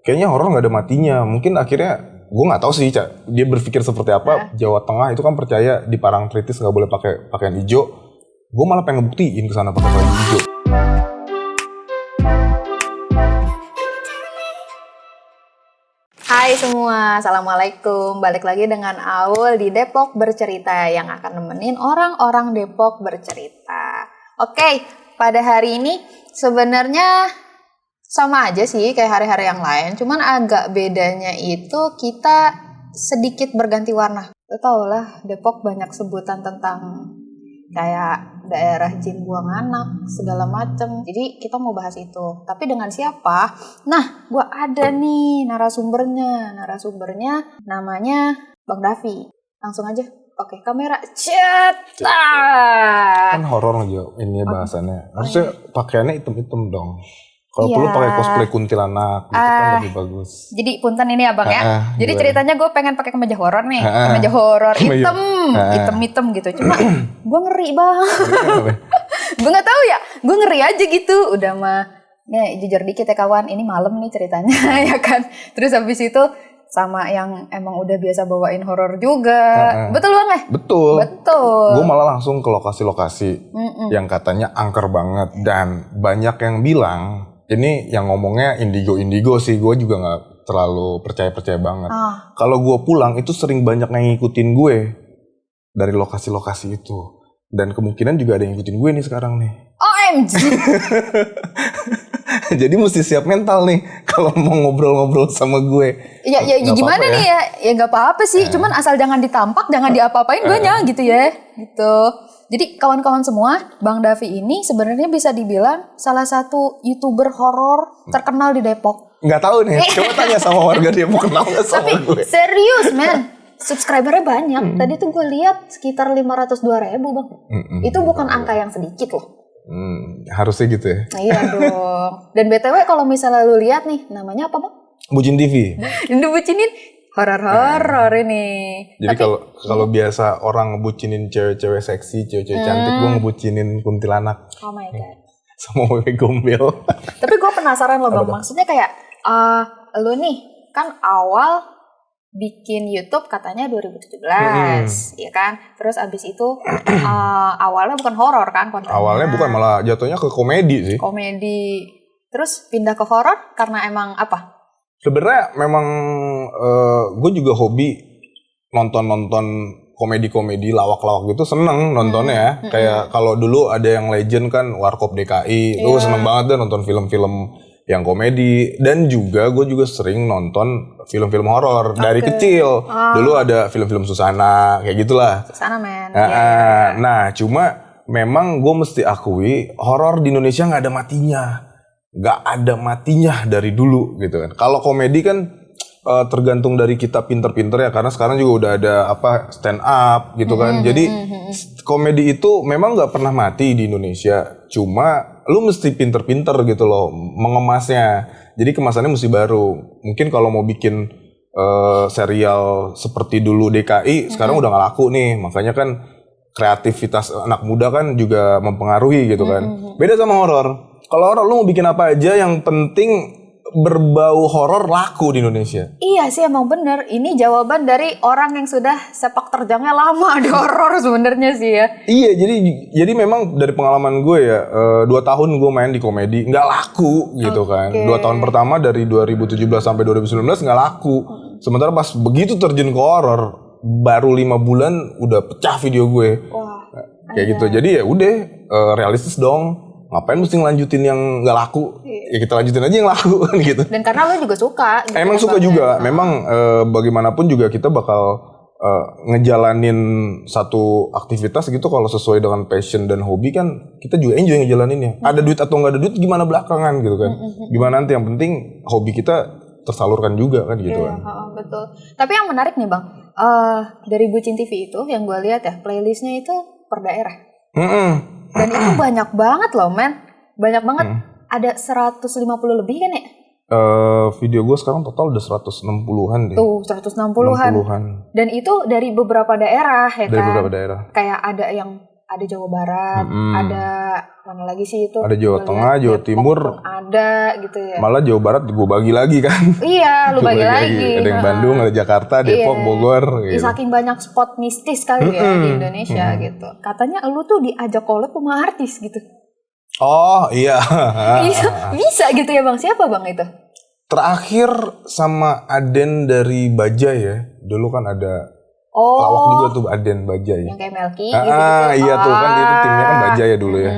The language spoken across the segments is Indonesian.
Kayaknya horor nggak ada matinya. Mungkin akhirnya gue nggak tahu sih, Cak. Dia berpikir seperti apa. Jawa Tengah itu kan percaya di Parangtritis nggak boleh pakai pakaian hijau. Gue malah pengen ngebuktiin ke sana pakai pakaian hijau. Hai semua, Assalamualaikum. Balik lagi dengan Aul di Depok Bercerita yang akan nemenin orang-orang Depok bercerita. Oke, pada hari ini sebenarnya sama aja sih kayak hari-hari yang lain. Cuman agak bedanya itu kita sedikit berganti warna. Lo tau lah, Depok banyak sebutan tentang kayak daerah jin buang anak, segala macem. Jadi kita mau bahas itu. Tapi dengan siapa? Nah, gua ada nih narasumbernya. Narasumbernya namanya Bang Davi. Langsung aja. Oke, kamera. Cet. Kan horor aja ini bahasannya. Harusnya pakaiannya hitam-hitam dong. Kalau perlu Iya. pakai cosplay kuntilanak gitu kan lebih bagus. Jadi punten ini abang ya. Jadi gimana? ceritanya gue pengen pakai kemeja horor nih. Kemeja horor hitam gitu. Cuma gue ngeri banget. Gue nggak tahu ya. Gue ngeri aja gitu. Udah mah, nih jujur dikit ya kawan. Ini malam nih ceritanya ya kan. Terus habis itu sama yang emang udah biasa bawain horor juga. Betul bang ya? Betul. Betul. Gue malah langsung ke lokasi-lokasi yang katanya angker banget. Dan banyak yang bilang, ini yang ngomongnya indigo sih. Gue juga gak terlalu percaya banget. Kalau gue pulang itu sering banyak yang ngikutin gue dari lokasi-lokasi itu. Dan kemungkinan juga ada yang ngikutin gue nih sekarang nih. OMG. Jadi mesti siap mental nih kalau mau ngobrol-ngobrol sama gue. Ya gimana nih ya? Ya nggak apa-apa sih. Cuman asal jangan ditampak, jangan diapa-apain guanya gitu ya. Gitu. Jadi kawan-kawan semua, Bang Davi ini sebenarnya bisa dibilang salah satu YouTuber horor terkenal di Depok. Nggak tahu nih. Coba tanya sama warga Depok kenal nggak sama Tapi gue. serius men. Subscribernya banyak. Tadi tuh gue lihat sekitar 502.000 bang. Itu bukan angka yang sedikit loh. Harusnya gitu ya. Nah, iya dong. Dan BTW kalau misalnya lu lihat nih, namanya apa bang? Bucin TV. Ini bucinin horor-horor ini. Jadi kalau biasa orang ngebucinin cewek-cewek seksi, cewek-cewek cantik, gue ngebucinin kuntilanak. Oh my god. Sama wewe gombel. Tapi gue penasaran loh bang, maksudnya kayak lu nih kan awal bikin YouTube katanya 2017, ya kan? Terus abis itu awalnya bukan horor kan kontennya? Awalnya bukan, malah jatuhnya ke komedi sih. Komedi. Terus pindah ke horor karena emang apa? Sebenarnya memang gue juga hobi nonton komedi-komedi lawak-lawak gitu, seneng nontonnya ya. Kayak kalau dulu ada yang legend kan Warkop DKI, lu seneng banget deh nonton film-film yang komedi. Dan juga gue juga sering nonton film-film horor dari kecil. Dulu ada film-film Susana kayak gitulah. Susana men. Nah cuma memang gue mesti akui horor di Indonesia nggak ada matinya. Gak ada matinya dari dulu gitu kan. Kalau komedi kan tergantung dari kita pinter-pinter ya, karena sekarang juga udah ada apa stand up gitu kan. Jadi komedi itu memang nggak pernah mati di Indonesia. Cuma lu mesti pinter-pinter gitu loh mengemasnya. Jadi kemasannya mesti baru. Mungkin kalau mau bikin serial seperti dulu DKI sekarang udah nggak laku nih. Makanya kan kreativitas anak muda kan juga mempengaruhi gitu kan. Beda sama horor. Kalau horor lu mau bikin apa aja, yang penting berbau horor laku di Indonesia. Iya sih emang bener. Ini jawaban dari orang yang sudah sepak terjangnya lama di horor sebenarnya sih ya. Iya, jadi memang dari pengalaman gue ya, 2 tahun gue main di komedi nggak laku gitu kan. 2 tahun pertama dari 2017 sampai 2019 nggak laku. Sementara pas begitu terjun ke horor, baru 5 bulan udah pecah video gue. Wah. Kayak gitu. Jadi ya udah realistis dong. Ngapain mesti ngelanjutin yang nggak laku? Ya kita lanjutin aja yang laku kan gitu. Dan karena lo juga suka. Gitu Emang suka juga. Memang bagaimanapun juga kita bakal ngejalanin satu aktivitas gitu kalau sesuai dengan passion dan hobi kan kita juga enjoy ngejalaninnya. Ada duit atau nggak ada duit gimana belakangan gitu kan. Gimana nanti, yang penting hobi kita tersalurkan juga kan gitu kan. Betul. Tapi yang menarik nih bang, dari Bucin TV itu yang gue lihat ya playlistnya itu per daerah. Dan itu banyak banget loh men. Banyak banget. Ada 150 lebih kan ya? Video gue sekarang total udah 160-an deh. Tuh 160-an. Dan itu dari beberapa daerah ya kan? Dari beberapa daerah. Kayak ada yang ada Jawa Barat, ada mana lagi sih itu? Ada Jawa Gua Tengah, lihat Jawa Depok Timur. pun ada gitu ya. Malah Jawa Barat gue bagi lagi kan. Iya, lu Gua bagi lagi. Ada yang Bandung, ada Jakarta, Depok, Iya. Bogor. Ih, Gitu. saking banyak spot mistis kali ya di Indonesia gitu. Katanya lu tuh diajak collab sama artis gitu. Oh iya. Bisa gitu ya Bang? Siapa Bang itu? Terakhir sama Aden dari Bajai ya. Dulu kan ada lawak juga Oh, tuh Aden Bajai. yang kayak Melky gitu-gitu. Iya tuh kan itu timnya kan Bajai ya dulu ya.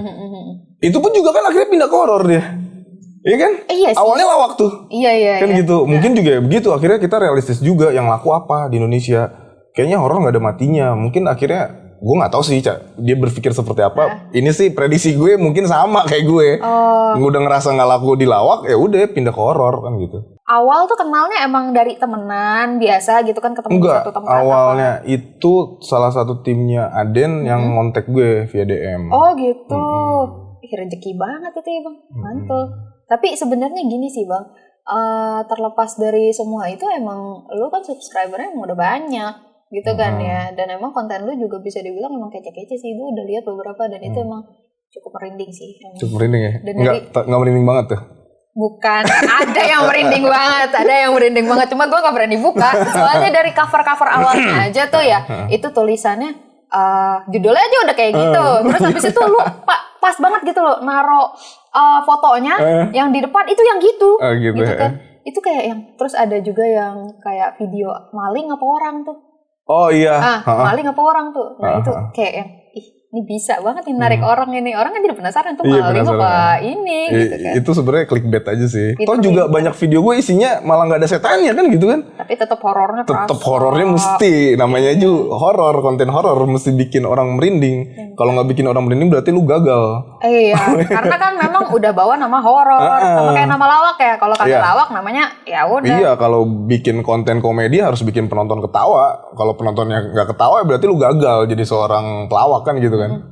Itu pun juga kan akhirnya pindah ke horor dia. Iya kan? Iya sih. Awalnya lawak tuh. Iya, Kan iya. gitu. Mungkin juga ya begitu. Akhirnya kita realistis juga yang laku apa di Indonesia. Kayaknya horor nggak ada matinya. Mungkin akhirnya gue nggak tahu sih dia berpikir seperti apa. Ini sih prediksi gue mungkin sama kayak gue. Gue udah ngerasa nggak laku di lawak, ya udah pindah ke horor kan gitu. Awal tuh kenalnya emang dari temenan biasa gitu kan, ketemu di Enggak, satu tempat. awalnya itu salah satu timnya Aden yang ngontek gue via DM. Oh gitu. Ih, rezeki banget itu ya Bang. Mantul. Tapi sebenarnya gini sih Bang. Terlepas dari semua itu emang lu kan subscribernya emang udah banyak gitu kan ya. Dan emang konten lu juga bisa dibilang emang kece-kece sih. Gue udah lihat beberapa dan itu emang cukup merinding sih. Emang. Cukup merinding ya? Dan Enggak merinding banget tuh. Bukan, ada yang merinding banget, ada yang merinding banget. Cuma gue gak berani buka. Soalnya dari cover-cover awalnya aja tuh ya, itu tulisannya, judulnya aja udah kayak gitu. Terus habis itu lu pas banget gitu loh, naro fotonya yang di depan itu yang gitu. Gitu ya. Kan. Itu kayak yang, terus ada juga yang kayak video maling apa orang tuh. Oh iya. Maling apa orang tuh. Nah itu kayak yang, ini bisa banget nih narik orang ini. Orang kan jadi penasaran tuh maling apa ini gitu kan. Itu sebenarnya clickbait aja sih. Itu Toh juga banyak video gue isinya malah nggak ada setannya kan gitu kan. Tapi tetap horornya Tetap kerasa. horornya mesti, namanya juga horor, konten horor mesti bikin orang merinding. Kalau nggak bikin orang merinding berarti lu gagal. Iya, karena kan memang udah bawa nama horor, sama kayak nama lawak ya. Kalau kagak lawak namanya ya udah. Iya, kalau bikin konten komedi harus bikin penonton ketawa. Kalau penontonnya nggak ketawa berarti lu gagal jadi seorang pelawak kan gitu kan.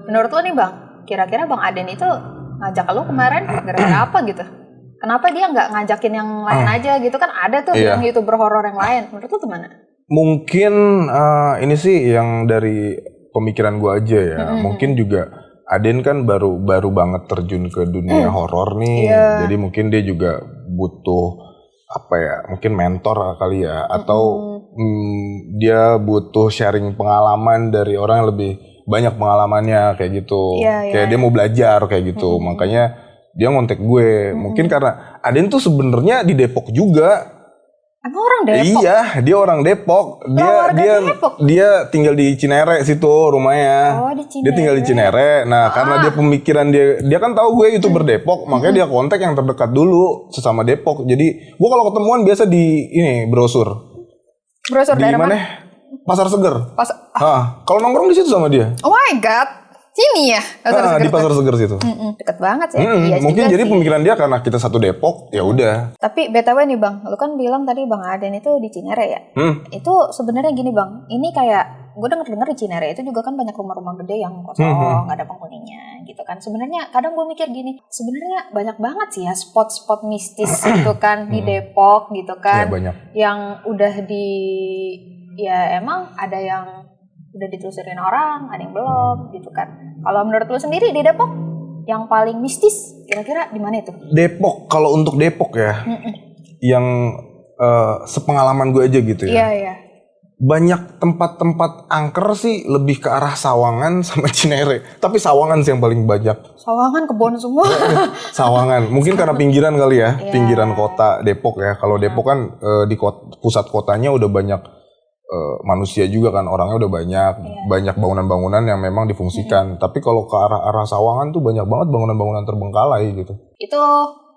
Menurut lo nih Bang, kira-kira Bang Aden itu ngajak lo kemarin gara-gara apa gitu? Kenapa dia nggak ngajakin yang lain aja gitu kan? Ada tuh yang YouTuber horor yang lain. Menurut lo gimana? Mungkin ini sih yang dari pemikiran gue aja ya. Mungkin juga Aden kan baru banget terjun ke dunia horor nih. Jadi mungkin dia juga butuh apa ya? Mungkin mentor kali ya, atau dia butuh sharing pengalaman dari orang yang lebih banyak pengalamannya kayak gitu. Kayak dia mau belajar kayak gitu. Makanya dia ngontek gue. Mungkin karena Aden tuh sebenarnya di Depok juga. Emang orang Depok? Iya, dia orang Depok. Dia tinggal di Cinere situ rumahnya. Oh, di Cinere. Dia tinggal di Cinere. Nah, karena dia pemikiran dia kan tahu gue YouTuber Depok, makanya dia kontak yang terdekat dulu sesama Depok. Jadi, gue kalau ketemuan biasa di ini brosur. Brosur Di daerah mana? Pasar Seger. Kalau nongkrong di situ sama dia. Oh my god. Sini ya? Di Pasar Seger situ. Deket banget sih. Iya Mungkin juga jadi sih. pemikiran dia karena kita satu Depok, ya udah. Tapi BTW nih Bang, lu kan bilang tadi Bang Aden itu di Cinere ya? Itu sebenarnya gini Bang, ini kayak gue denger di Cinere itu juga kan banyak rumah-rumah gede yang kosong, nggak ada penghuninya gitu kan. Sebenarnya kadang gue mikir gini, sebenarnya banyak banget sih ya spot-spot mistis gitu kan di Depok gitu kan. Ya, banyak. Yang udah ya emang ada yang udah ditelusurin orang, ada yang belum gitu kan. Kalau menurut lu sendiri di Depok yang paling mistis kira-kira di mana itu? Depok, kalau untuk Depok ya, yang sepengalaman gue aja gitu ya. Iya. Banyak tempat-tempat angker sih lebih ke arah Sawangan sama Cinere. Tapi Sawangan sih yang paling banyak. Sawangan kebon semua. Sawangan, mungkin karena pinggiran kali ya, pinggiran kota Depok ya. Kalau Depok kan di pusat kotanya udah banyak manusia juga kan, orangnya udah banyak bangunan-bangunan yang memang difungsikan. Tapi kalau ke arah Sawangan tuh banyak banget bangunan-bangunan terbengkalai gitu. Itu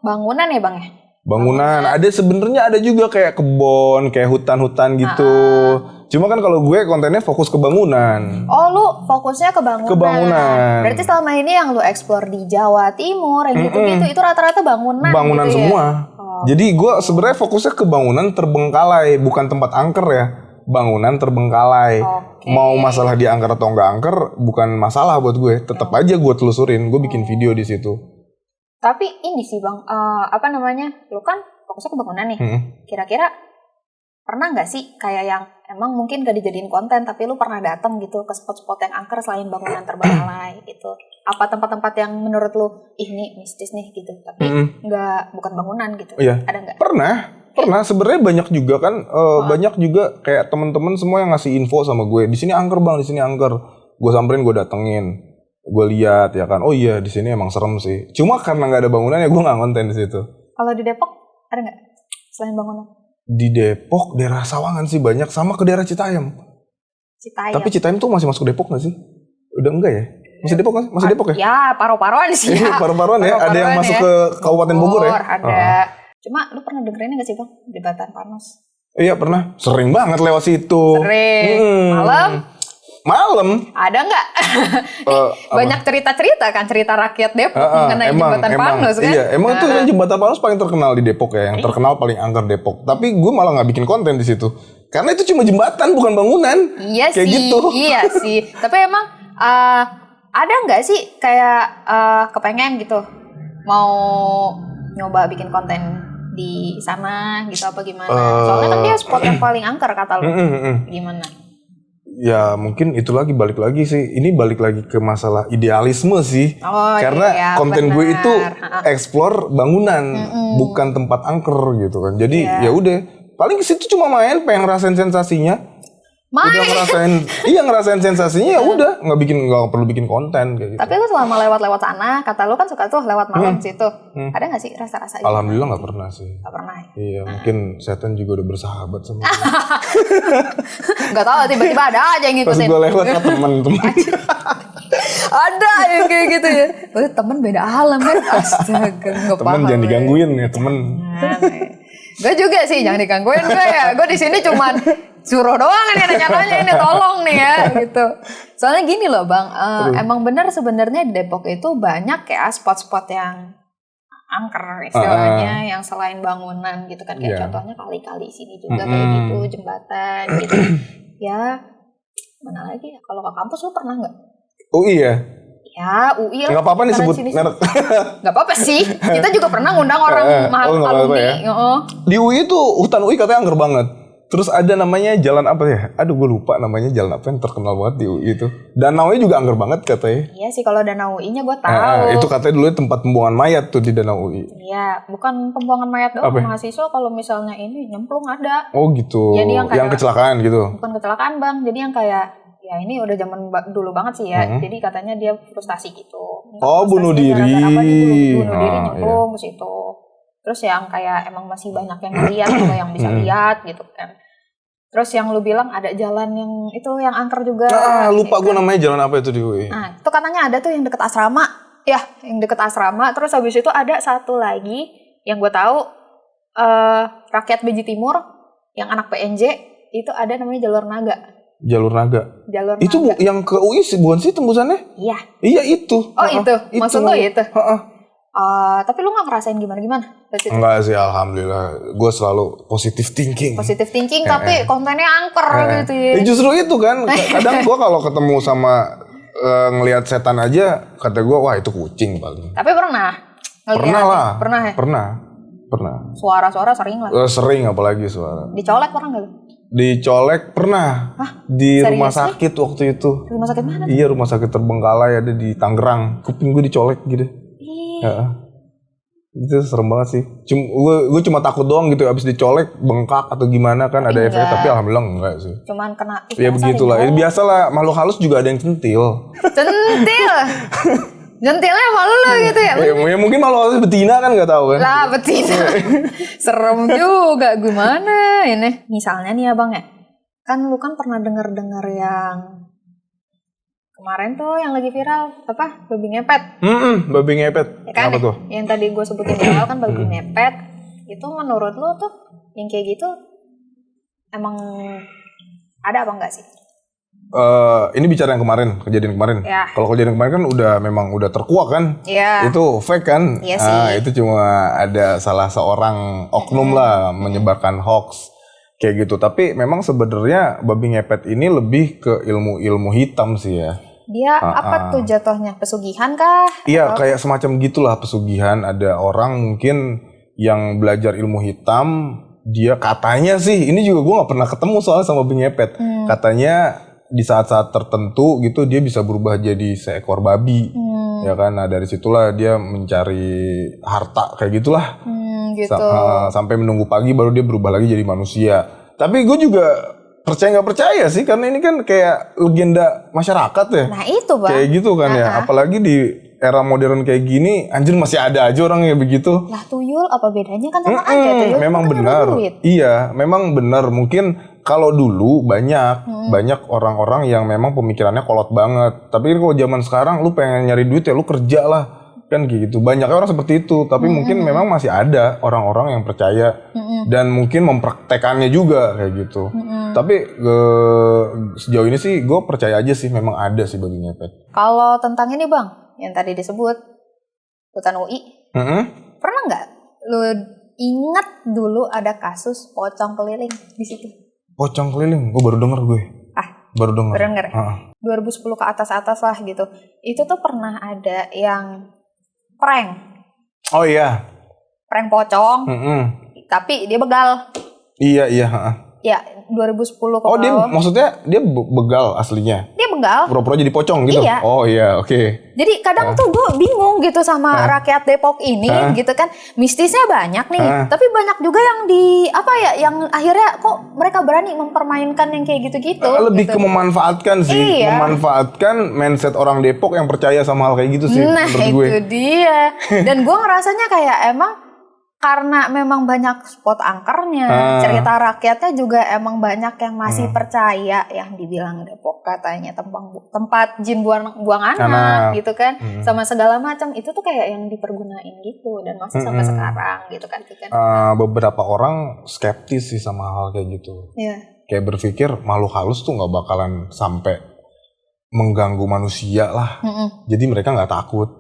bangunan ya Bang ya? Bangunan, ada sebenarnya ada juga kayak kebon, kayak hutan-hutan gitu. Cuma kan kalau gue kontennya fokus ke bangunan. Oh, lu fokusnya ke bangunan. Ke bangunan. Berarti selama ini yang lu explore di Jawa Timur, yang gitu-gitu, itu rata-rata bangunan. Bangunan gitu semua. Ya? Jadi gue sebenarnya fokusnya ke bangunan terbengkalai, bukan tempat angker ya. Bangunan terbengkalai. Mau masalah dia angker atau enggak angker, bukan masalah buat gue. Tetap aja gue telusurin, gue bikin video di situ. Tapi ini sih Bang, apa namanya? Lu kan fokusnya ke bangunan nih. Kira-kira pernah nggak sih kayak yang emang mungkin gak dijadiin konten tapi lu pernah datang gitu ke spot-spot yang angker selain bangunan terbengkalai gitu? Apa tempat-tempat yang menurut lu ini mistis nih gitu tapi bukan bangunan gitu? Iya. Ada nggak? Pernah. Sebenarnya banyak juga kan, banyak juga kayak teman-teman semua yang ngasih info sama gue. Di sini angker bang, di sini angker. Gue samperin, gue datengin, gue lihat ya kan. Oh iya, di sini emang serem sih. Cuma karena nggak ada bangunan ya gue nggak konten di situ. Kalau di Depok ada nggak selain bangunan? Di Depok, daerah Sawangan sih banyak, sama ke daerah Citayam. Tapi Citayam tuh masih masuk Depok nggak sih? Udah enggak ya? Masih Depok kan? Masih Depok ya? Ya, paru-paruan sih ya. Paru-paruan ya? Ada yang masuk ke Kabupaten Bogor ya? Ada. Cuma lu pernah dengerin nggak sih bang? Jembatan Panos. Iya pernah. Sering banget lewat situ. Sering. Malam? Ada nggak? Banyak cerita-cerita kan, cerita rakyat Depok mengenai jembatan Panos kan? Iya, emang tuh kan jembatan Panos paling terkenal di Depok ya, yang terkenal paling angker Depok. Tapi gue malah nggak bikin konten di situ, karena itu cuma jembatan bukan bangunan. Iya kayak sih, gitu. Iya sih. Tapi emang ada nggak sih kayak kepengen gitu mau nyoba bikin konten di sana gitu apa gimana? Soalnya kan dia spot yang paling angker kata lu. Gimana? Ya mungkin itu balik lagi sih. Ini balik lagi ke masalah idealisme sih. Karena iya, konten gue itu explore bangunan, bukan tempat angker gitu kan. Jadi ya udah, paling ke situ cuma main, pengen ngerasain sensasinya. Udah ngerasain sensasinya ya udah, nggak perlu bikin konten kayak gitu. Tapi lu selama lewat sana, kata lu kan suka tuh lewat malam situ. Ada nggak sih rasa-rasa gitu? Alhamdulillah nggak pernah sih. Nggak pernah. Iya, mungkin setan juga udah bersahabat sama gue. Nggak tahu, tiba-tiba ada aja yang ngikutin. Pas gue lewat sama temen-temen. Ada yang kayak gitu ya. Temen beda alam kan. Astaga, nggak paham. Temen jangan digangguin ya temen. Gue juga sih jangan digangguin gue ya. Gue di sini cuman suruh doang nih nanya-nanya ini tolong nih ya gitu. Soalnya gini loh bang, emang benar sebenarnya di Depok itu banyak ya spot-spot yang angker istilahnya, yang selain bangunan gitu kan kayak contohnya kali-kali sini juga kayak gitu, jembatan gitu. Ya mana lagi ya? Kalau ke kampus lu pernah nggak? UI ya? Ya UI lah. Nggak apa-apa nih sebut merek. Nggak apa-apa sih. Kita juga pernah ngundang orang alumni. Ya. Di UI tuh hutan UI katanya angker banget. Terus ada namanya jalan apa ya? Aduh gue lupa namanya jalan apa yang terkenal banget di UI itu. Danau-nya juga angker banget katanya. Iya sih kalau danau UI-nya gue tahu. Itu katanya dulu tempat pembuangan mayat tuh di danau UI. Iya, bukan pembuangan mayat doang. Mahasiswa kalau misalnya ini nyemplung ada. Oh gitu. Jadi yang kecelakaan gitu. Bukan kecelakaan bang. Jadi yang kayak ya ini udah zaman dulu banget sih ya. Jadi katanya dia frustasi gitu. Bunuh diri. Bunuh diri nyemplung ke situ. Terus yang kayak emang masih banyak yang ngeliat juga yang bisa lihat gitu kan. Terus yang lu bilang ada jalan yang itu yang angker juga. Lupa gue namanya jalan apa itu di UI. Nah itu katanya ada tuh yang deket asrama. Ya yang deket asrama. Terus habis itu ada satu lagi yang gue tahu rakyat Beji Timur yang anak PNJ itu ada namanya Jalur Naga. Jalur Naga. Itu yang ke UI sih bukan sih tembusannya? Iya. Iya itu. Itu. Maksud lo itu? Tapi lu gak ngerasain gimana-gimana? Enggak sih, alhamdulillah. Gue selalu positive thinking. Tapi kontennya angker gitu ya. Justru itu kan. Kadang gue kalau ketemu sama ngelihat setan aja, kata gue, wah itu kucing paling. Tapi pernah? Pernah lah. Pernah ya? Pernah. Suara-suara sering lah. Sering apalagi suara. Dicolek pernah gak? Dicolek pernah. Di serius rumah sakit waktu itu. Rumah sakit mana? Iya, rumah sakit terbengkalai ada di Tangerang. Kuping gue dicolek gitu. Itu serem banget sih. Gue cuma takut doang gitu abis dicolek bengkak atau gimana kan ada efek, tapi alhamdulillah enggak sih. Cuman kena ya begitulah. Biasalah makhluk halus juga ada yang centil. Centilnya sama lu gitu ya? Ya mungkin makhluk halus betina kan nggak tahu kan. Lah betina. Serem juga gimana ini. Misalnya nih abang ya. Kan lu kan pernah dengar yang kemarin tuh yang lagi viral apa babi ngepet. Babi ngepet. Ya kan? Apa tuh? Yang tadi gue sebutin di awal kan babi ngepet. Itu menurut lu tuh yang kayak gitu emang ada apa enggak sih? Ini bicara yang kemarin, kejadian kemarin. Ya. Kalau kejadian kemarin kan memang udah terkuak kan? Iya. Itu fake kan? Iya sih. Itu cuma ada salah seorang oknum lah menyebarkan hoax. Kayak gitu, tapi memang sebenarnya babi ngepet ini lebih ke ilmu hitam sih ya. Dia apa tuh jatuhnya? Pesugihan kah? Iya, kayak semacam gitulah pesugihan. Ada orang mungkin yang belajar ilmu hitam, dia katanya sih, ini juga gue nggak pernah ketemu soalnya sama babi ngepet. Katanya di saat-saat tertentu gitu dia bisa berubah jadi seekor babi, ya kan? Nah dari situlah dia mencari harta kayak gitulah. Gitu. Sampai menunggu pagi baru dia berubah lagi jadi manusia. Tapi gue juga percaya nggak percaya sih, karena ini kan kayak legenda masyarakat ya. Nah itu bang. Kayak gitu kan ya. Apalagi di era modern kayak gini, anjir masih ada aja orang yang begitu. Lah tuyul apa bedanya kan sama aja tuyul. Memang kan benar. duit. Iya, memang benar. Mungkin kalau dulu banyak orang-orang yang memang pemikirannya kolot banget. Tapi kalau zaman sekarang lu pengen nyari duit ya lu kerja lah. Kan gitu. Banyaknya orang seperti itu, tapi mungkin memang masih ada orang-orang yang percaya dan mungkin mempraktekannya juga kayak gitu. Tapi sejauh ini sih gue percaya aja sih memang ada sih babi ngepet. Kalau tentang ini bang, yang tadi disebut hutan UI, pernah nggak lu ingat dulu ada kasus pocong keliling di situ? Pocong keliling, gue baru denger gue. Baru denger. 2010 ke atas lah gitu. Itu tuh pernah ada yang prank. Oh iya. Prank pocong. Tapi dia begal. Iya. Ya 2010 ke Oh dia bawah. maksudnya dia begal aslinya? Dia begal. Pura-pura jadi pocong gitu? Iya. Oh iya oke. Jadi kadang tuh gue bingung gitu sama rakyat Depok ini gitu kan. Mistisnya banyak nih. Tapi banyak juga yang yang akhirnya kok mereka berani mempermainkan yang kayak gitu-gitu. Lebih gitu. ke memanfaatkan sih. Iya. Memanfaatkan mindset orang Depok yang percaya sama hal kayak gitu sih. Nah menurut gue. itu dia. Dan gue ngerasanya kayak emang karena memang banyak spot angkernya, cerita rakyatnya juga emang banyak yang masih percaya yang dibilang Depok katanya tempat jin buang anak gitu kan, sama segala macam itu tuh kayak yang dipergunain gitu dan masih sampai sekarang gitu kan. Beberapa orang skeptis sih sama hal kayak gitu. Kayak berpikir makhluk halus tuh nggak bakalan sampai mengganggu manusia lah. Jadi mereka nggak takut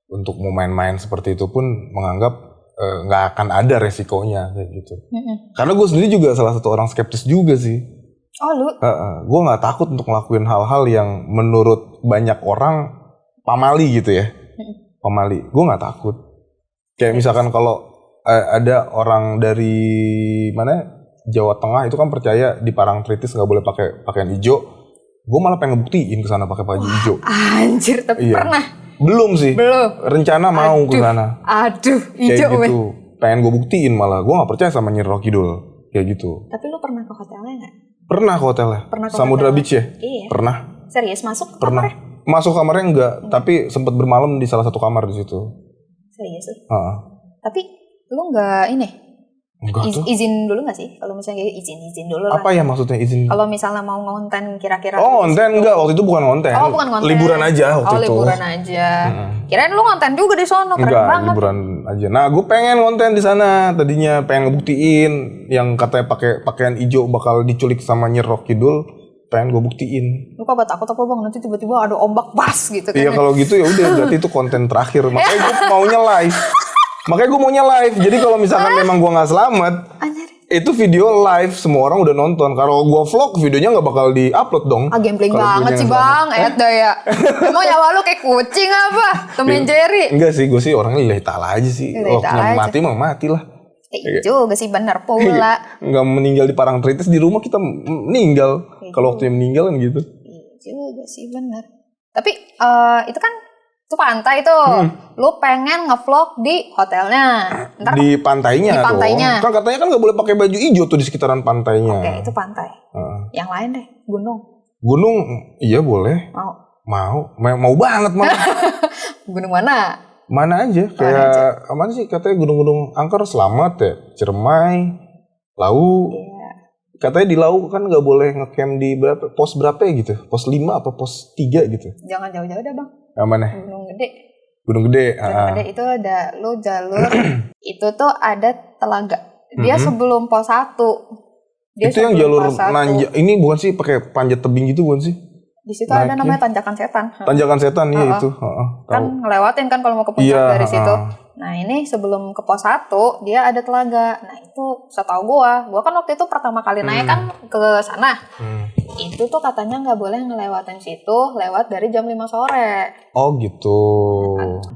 untuk mau main-main seperti itu pun menganggap nggak akan ada resikonya kayak gitu. Karena gue sendiri juga salah satu orang skeptis juga sih. Oh lu? Gue nggak takut untuk ngelakuin hal-hal yang menurut banyak orang pamali gitu ya. Pamali. Gue nggak takut. Kayak misalkan kalau ada orang dari mana Jawa Tengah itu kan percaya di Parangtritis nggak boleh pakai pakaian hijau. Gue malah pengen ngebuktiin ke sana pakai baju hijau. Anjir, tapi pernah? Belum sih. Rencana mau ke sana. Hijau kayak gitu. Pengen gue buktiin malah. Gue nggak percaya sama Nyi Roro Kidul kayak gitu. Tapi lu pernah ke hotelnya nggak? Pernah ke hotelnya. Samudra Beach ya? Iya. Pernah. Serius masuk? Pernah. Kamarnya? Masuk kamarnya enggak, tapi sempat bermalam di salah satu kamar di situ. Serius? Tapi lu nggak ini? Enggak tuh. Izin dulu nggak sih? Kalau misalnya izin dulu lah. Apa ya maksudnya izin? Kalau misalnya mau ngonten kira-kira. Oh ngonten enggak, waktu itu bukan ngonten. Oh bukan ngonten. Liburan aja waktu itu. Oh liburan aja. Kirain lu ngonten juga di sono, keren enggak, banget. Liburan aja. Nah gue pengen ngonten di sana tadinya, pengen ngebuktiin yang katanya pakai pakaian hijau bakal diculik sama Nyi Roro Kidul. Pengen gue buktiin. Lu kok takut apa bang? Nanti tiba-tiba ada ombak pas gitu kan? Iya kalau gitu ya udah berarti itu konten terakhir. Makanya gue maunya live. Jadi kalau misalkan memang gue nggak selamat, itu video live semua orang udah nonton. Kalau gue vlog videonya nggak bakal di-upload dong. Gambling banget sih bang, ya. Emang nyawa lu kayak kucing apa? Tom and Jerry? Enggak sih, gue sih orangnya lillahi ta'ala aja sih. Waktunya mati mah mati lah. Juga sih bener pula. Nggak meninggal di Parangtritis, di rumah kita meninggal. Kalau waktunya meninggal kan gitu. Juga sih bener. Tapi itu kan itu pantai tuh. Lu pengen ngevlog di hotelnya. Ntar di pantainya dong. Kan katanya kan nggak boleh pakai baju hijau tuh di sekitaran pantainya. Oke, itu pantai. Yang lain deh, gunung iya boleh. Mau banget malah. Gunung mana? Mana aja, kayak mana sih katanya gunung-gunung angker Selamat ya, Ciremai, Lau. Katanya di Lau kan nggak boleh ngecamp di pos berapa ya gitu, pos 5 apa pos 3 gitu. Jangan jauh-jauh dah bang. Yang mana? Gunung Gede. Gunung Gede itu ada lu jalur itu tuh ada telaga. Dia sebelum pos 1. Itu yang jalur nanjak. Ini bukan sih pakai panjat tebing gitu bukan sih? Di situ ada namanya Tanjakan Setan. Tanjakan Setan iya itu. Kan ngelewatin kan kalau mau ke puncak dari situ. Nah ini sebelum ke pos 1 dia ada telaga. Nah itu setahu gua kan waktu itu pertama kali naik kan ke sana. Itu tuh katanya nggak boleh ngelewatin situ lewat dari jam 5 sore. Oh gitu.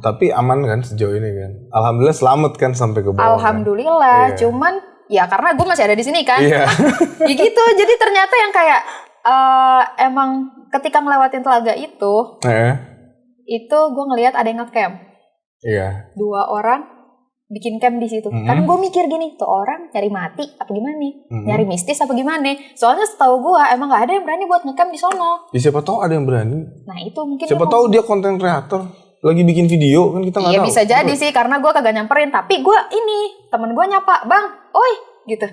Tapi aman kan sejauh ini kan? Alhamdulillah selamat kan sampai ke bawah. Alhamdulillah. Kan? Cuman ya karena gue masih ada di sini kan. Iya. Ya gitu. Jadi ternyata yang kayak emang ketika ngelewatin telaga itu gue ngelihat ada yang ngecamp. Iya. 2 orang bikin camp di situ. Kan gue mikir gini, tuh orang nyari mati apa gimana nih? Nyari mistis apa gimana? Soalnya setahu gue emang nggak ada yang berani buat ngecamp di sono. Ya siapa tahu ada yang berani. Nah itu mungkin. Siapa tahu dia konten kreator lagi bikin video kan kita nggak tahu. Iya bisa jadi sih karena gue kagak nyamperin. Tapi gue temen gue nyapa, bang, oi gitu.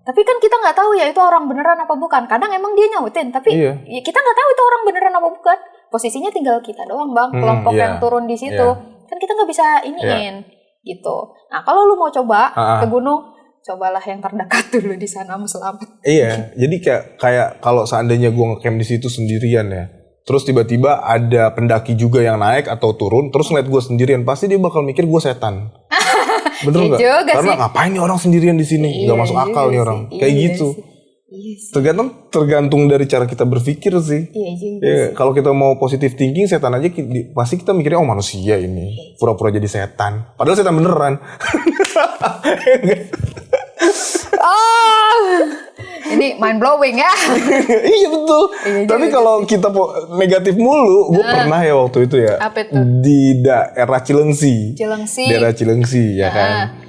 Tapi kan kita nggak tahu ya itu orang beneran apa bukan. Kadang emang dia nyautin, tapi ya kita nggak tahu itu orang beneran apa bukan. Posisinya tinggal kita doang bang, kelompok yang turun di situ. Kan kita nggak bisa iniin gitu. Nah kalau lu mau coba ke gunung, cobalah yang terdekat dulu di sana, selamat. Iya, jadi kayak kalau seandainya gue ngecamp di situ sendirian ya, terus tiba-tiba ada pendaki juga yang naik atau turun, terus ngeliat gue sendirian, pasti dia bakal mikir gue setan. Bener nggak? Karena sih. Ngapain nih orang sendirian di sini? Nggak masuk akal nih orang. Kayak gitu. Tergantung dari cara kita berpikir sih. Iya juga. Ya, kalau kita mau positive thinking, setan aja pasti kita mikirnya oh manusia ini pura-pura jadi setan. Padahal setan beneran. Ini mind blowing ya. Iya betul. Tapi kalau kita negatif mulu, gue pernah ya waktu itu ya. Apa itu? Di daerah Cilengsi. Daerah Cilengsi ya kan.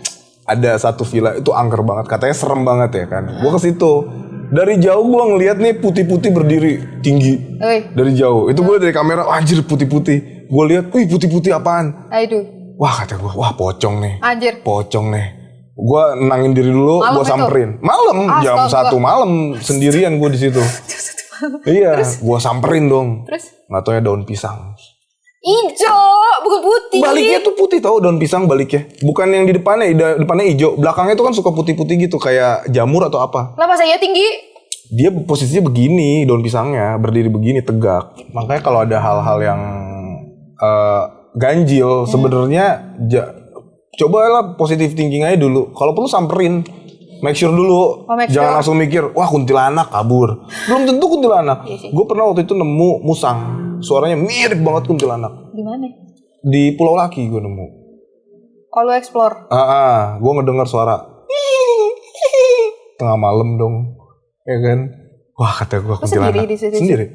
Ada satu villa itu angker banget, katanya serem banget ya kan. Gue ke situ. Dari jauh gue ngeliat nih putih-putih berdiri tinggi. Dari jauh. Itu gue dari kamera, anjir putih-putih. Gue lihat, wih putih-putih apaan? Aduh. Wah kata gue, wah pocong nih. Anjir. Pocong nih. Gue nenangin diri dulu, gue samperin. Malam, jam 1 malam sendirian gue di situ. Iya, gue samperin dong. Terus? Nggak tau ya daun pisang. Ijo, bukan putih. Baliknya tuh putih tau, daun pisang baliknya. Bukan yang di depannya hijau. Belakangnya tuh kan suka putih-putih gitu, kayak jamur atau apa. Lah masa iya tinggi? Dia posisinya begini, daun pisangnya berdiri begini tegak. Makanya kalau ada hal-hal yang ganjil, sebenarnya cobalah positive thinking aja dulu. Kalau perlu samperin, make sure dulu. Jangan langsung mikir, wah kuntilanak kabur. Belum tentu kuntilanak. Gue pernah waktu itu nemu musang. Suaranya mirip banget kuntilanak. Di mana? Di Pulau Laki gue nemu. Kalau explore? Gue ngedengar suara. Tengah malam dong. Ya kan? Wah kata gue kuntilanak. Sendiri.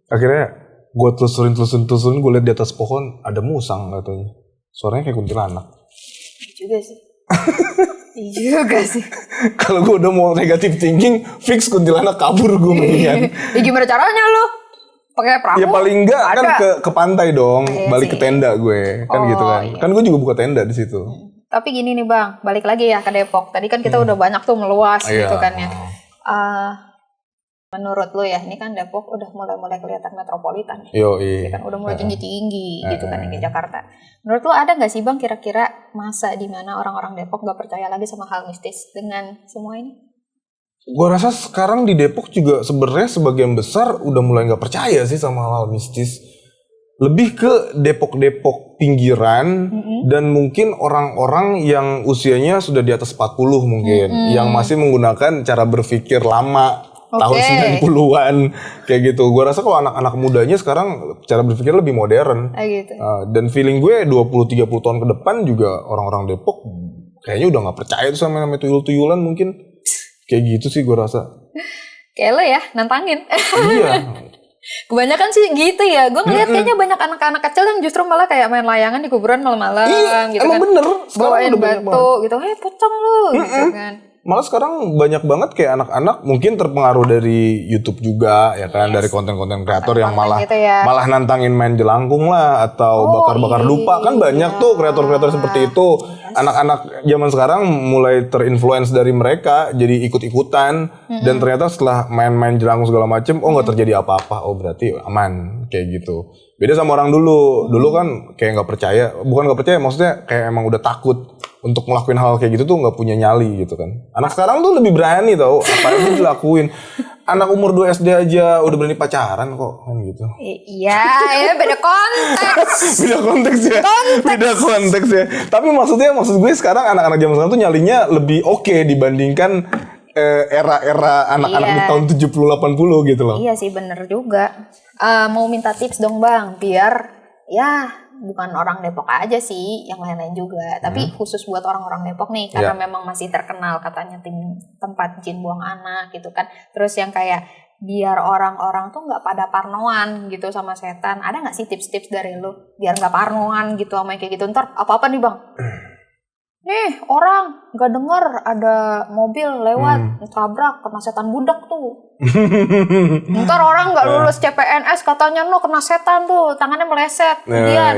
Akhirnya gue telusurin, gue liat di atas pohon ada musang katanya. Suaranya kayak kuntilanak. Juga sih. Juga sih. Kalau gue udah mau negative thinking, fix kuntilanak kabur gue mendingan. Ya gimana caranya lo? Pakai perahu? Ya paling enggak kan ke pantai dong, balik ke tenda gue, kan gitu kan. Iya. Kan gue juga buka tenda di situ. Tapi gini nih bang, balik lagi ya ke Depok. Tadi kan kita udah banyak tuh meluas gitu kan ya. Menurut lo ya, ini kan Depok udah mulai kelihatan metropolitan. Iya. Kan udah mulai tinggi-tinggi gitu kan di Jakarta. Menurut lo ada nggak sih bang kira-kira masa di mana orang-orang Depok nggak percaya lagi sama hal mistis dengan semua ini? Gue rasa sekarang di Depok juga sebenarnya sebagian besar udah mulai nggak percaya sih sama hal mistis. Lebih ke Depok-Depok pinggiran dan mungkin orang-orang yang usianya sudah di atas 40 mungkin. Yang masih menggunakan cara berpikir lama. Tahun 90-an kayak gitu. Gue rasa kalau anak-anak mudanya sekarang cara berpikir lebih modern. Gitu. Dan feeling gue 20-30 tahun ke depan juga orang-orang Depok kayaknya udah gak percaya tuh sama namanya tuyul-tuyulan mungkin. Kayak gitu sih gue rasa. Kayak lo ya, nantangin. Iya. Kebanyakan sih gitu ya. Gue ngeliat kayaknya banyak anak-anak kecil yang justru malah kayak main layangan di kuburan malam-malam gitu emang kan. Bener. Bawain batu gitu. Pocong lu gitu kan. Malah sekarang banyak banget kayak anak-anak mungkin terpengaruh dari YouTube juga ya kan, dari konten-konten kreator yang malah gitu ya. malah nantangin main jelangkung lah atau bakar-bakar dupa kan banyak tuh kreator-kreator seperti itu. Anak-anak zaman sekarang mulai terinfluence dari mereka jadi ikut-ikutan dan ternyata setelah main-main jelangkung segala macem nggak terjadi apa-apa, berarti aman kayak gitu. Beda sama orang dulu kan kayak nggak percaya, bukan nggak percaya maksudnya kayak emang udah takut untuk ngelakuin hal kayak gitu tuh nggak punya nyali gitu kan. Anak sekarang tuh lebih berani tau, apa aja dilakuin. Anak umur 2 SD aja udah berani pacaran kok kan gitu. Iya, beda konteks. Beda konteks ya. Tapi maksud gue sekarang anak-anak zaman sekarang tuh nyalinya lebih oke dibandingkan era-era anak-anak di tahun 70-80 gitu loh. Iya sih bener juga. Mau minta tips dong bang, biar ya bukan orang Depok aja sih, yang lain-lain juga. Tapi khusus buat orang-orang Depok nih, karena memang masih terkenal katanya tempat jin buang anak gitu kan. Terus yang kayak biar orang-orang tuh nggak pada parnoan gitu sama setan. Ada nggak sih tips-tips dari lu biar nggak parnoan gitu sama kayak gitu? Ntar apa-apa nih bang? Nih orang nggak denger ada mobil lewat tabrak kena setan budak tuh. Ntar orang nggak lulus CPNS katanya no kena setan tuh tangannya meleset. Kemudian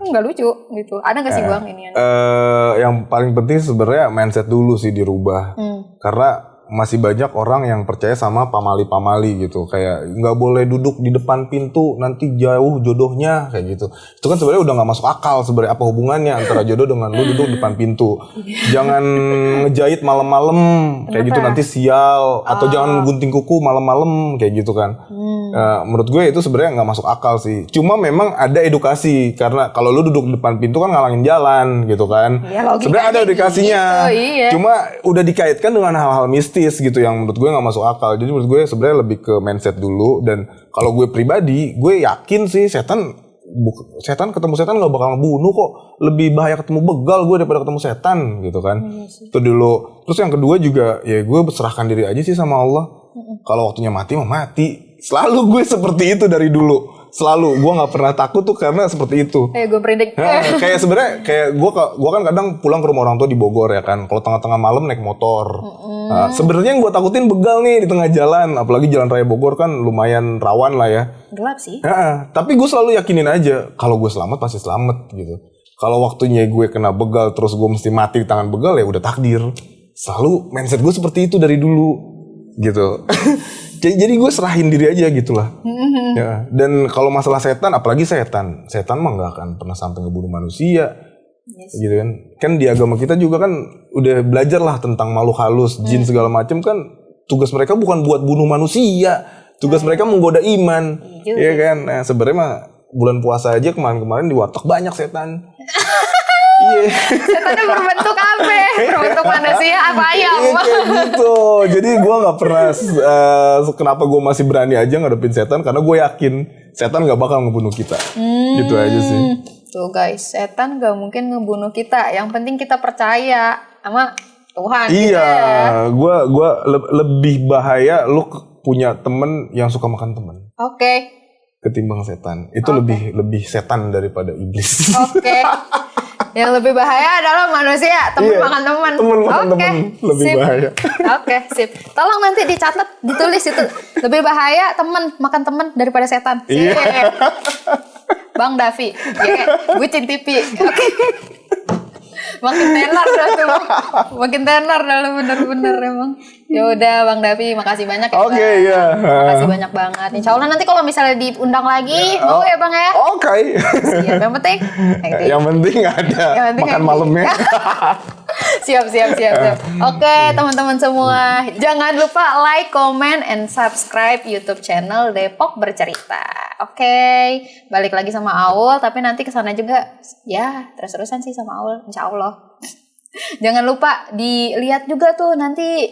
nggak lucu gitu. Ada nggak sih bang ini? Yang paling penting sebenarnya mindset dulu sih dirubah. Karena masih banyak orang yang percaya sama pamali-pamali gitu, kayak nggak boleh duduk di depan pintu nanti jauh jodohnya kayak gitu. Itu kan sebenarnya udah nggak masuk akal sebenarnya, apa hubungannya antara jodoh dengan lu duduk di depan pintu. Jangan ngejahit malam-malam kayak gitu nanti sial, atau jangan gunting kuku malam-malam kayak gitu kan. Menurut gue itu sebenarnya nggak masuk akal sih. Cuma memang ada edukasi, karena kalau lu duduk di depan pintu kan ngalangin jalan gitu kan. Ya, sebenarnya ada edukasinya. Gitu, iya. Cuma udah dikaitkan dengan hal-hal mistis gitu yang menurut gue nggak masuk akal. Jadi menurut gue sebenarnya lebih ke mindset dulu. Dan kalau gue pribadi, gue yakin sih setan ketemu setan nggak bakal ngebunuh kok. Lebih bahaya ketemu begal gue daripada ketemu setan gitu kan. Itu dulu. Terus yang kedua juga ya gue berserahkan diri aja sih sama Allah. Kalau waktunya mati mah mati. Selalu gue seperti itu dari dulu. Selalu gue nggak pernah takut tuh karena seperti itu. Kayak gue predik. Kayak sebenarnya kayak gue kan kadang pulang ke rumah orang tua di Bogor ya kan. Kalau tengah-tengah malam naik motor. Sebenarnya yang gue takutin begal nih di tengah jalan. Apalagi jalan raya Bogor kan lumayan rawan lah ya. Gelap sih. Tapi gue selalu yakinin aja kalau gue selamat pasti selamat gitu. Kalau waktunya gue kena begal terus gue mesti mati di tangan begal ya udah takdir. Selalu mindset gue seperti itu dari dulu gitu. Jadi gue serahin diri aja gitu lah. Ya. Dan kalau masalah setan, apalagi setan mah nggak akan pernah sampai ngebunuh manusia. Gitu kan. Kan di agama kita juga kan udah belajar lah tentang makhluk halus, jin segala macam kan. Tugas mereka bukan buat bunuh manusia. Tugas mereka menggoda iman. Iya kan. Nah, sebenarnya mah bulan puasa aja kemarin-kemarin di warteg banyak setan. Iya. Setannya berbentuk apa? Berbentuk manusia apa ayam? Iya kayak gitu. Jadi gue nggak pernah. Kenapa gue masih berani aja ngadepin setan? Karena gue yakin setan nggak bakal ngebunuh kita. Gitu aja sih. Tuh guys, setan nggak mungkin ngebunuh kita. Yang penting kita percaya sama Tuhan. Iya. Gue lebih bahaya lu punya temen yang suka makan temen. Oke. Ketimbang setan. Itu lebih setan daripada iblis. Oke. Yang lebih bahaya adalah manusia, teman makan teman. Teman makan teman lebih bahaya. Oke, sip. Tolong nanti dicatat, ditulis itu. Lebih bahaya teman makan teman daripada setan. Sip. Bang Davi, bucin TV. Oke. Makin tenar dah tuh, makin tenar dah lu bener-bener emang. Ya udah Bang Davi, makasih banyak ya. Oke, iya. Makasih banyak banget. Insya Allah nanti kalau misalnya diundang lagi, mau ya Bang ya. Oke. Siap. Yang penting ada makan malamnya. Siap. Oke, teman-teman semua, jangan lupa like, comment, and subscribe YouTube channel Depok Bercerita. Oke, balik lagi sama Aul, tapi nanti kesana juga ya terus-terusan sih sama Aul, insya Allah. Jangan lupa dilihat juga tuh nanti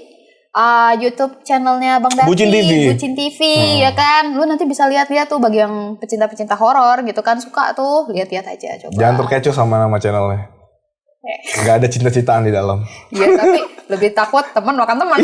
YouTube channelnya Bang Davi, Bucin TV ya kan. Lu nanti bisa lihat-lihat tuh bagi yang pecinta-pecinta horor gitu kan, suka tuh lihat-lihat aja coba. Jangan terkecoh sama nama channelnya. Nggak ada cinta-cintaan di dalam. Iya, tapi lebih takut teman makan teman.